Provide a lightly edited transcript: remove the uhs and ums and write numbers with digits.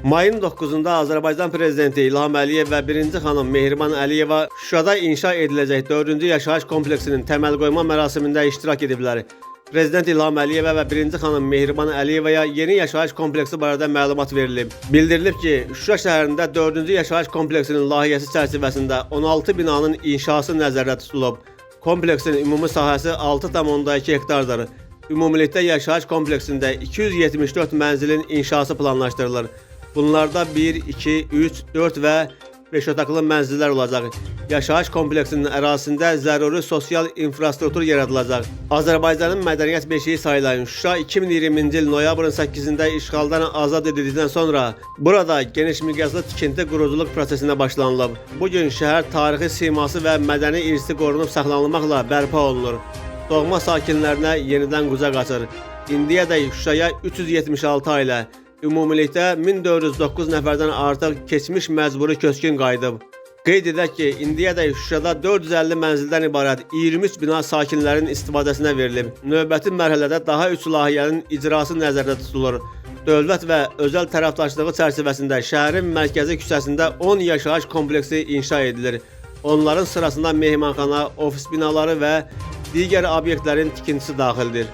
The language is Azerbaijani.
Mayın 9-da Azərbaycan Prezidenti İlham Əliyev və 1-ci xanım Mehriban Əliyeva Şuşada inşa ediləcək 4-cü yaşayış kompleksinin təməl qoyma mərasimində iştirak ediblər. Prezident İlham Əliyevə və 1-ci xanım Mehriban Əliyevaya yeni yaşayış kompleksi barədə məlumat verilib. Bildirilib ki, Şuşa şəhərində 4-cü yaşayış kompleksinin layihəsi çərçivəsində 16 binanın inşası nəzərdə tutulub. Kompleksin ümumi sahəsi 6,2 hektardır. Ümumilikdə yaşayış kompleksində 274 mənzilin inşası planlaşdırılır. Bunlarda 1, 2, 3, 4 və 5 otaqlı mənzillər olacaq. Yaşayış kompleksinin ərazisində zəruri sosial infrastruktur yaradılacaq. Azərbaycanın mədəniyyət beşiği sayılan Şuşa 2020-ci il noyabrın 8-də işğaldan azad edildikdən sonra burada geniş miqyaslı tikinti quruculuq prosesinə başlanılıb. Bugün şəhər tarixi siması və mədəni irsi qorunub saxlanılmaqla bərpa olunur. Doğma sakinlərinə yenidən qucaq açır. İndiyədək Şuşaya 376 ailə, ümumilikdə 1409 nəfərdən artıq keçmiş məcburi köçkün qayıdıb. Qeyd edək ki, indiyədək Şuşada 450 mənzildən ibarət 23 bina sakinlərin istifadəsinə verilib. Növbəti mərhələdə daha 3 layihənin icrası nəzərdə tutulur. Dövlət və özəl tərəfdaşlığı çərçivəsində şəhərin mərkəzi küçəsində 10 yaşayış kompleksi inşa edilir. Onların sırasında mehmanxana, ofis binaları və digər obyektlərin tikintisi daxildir.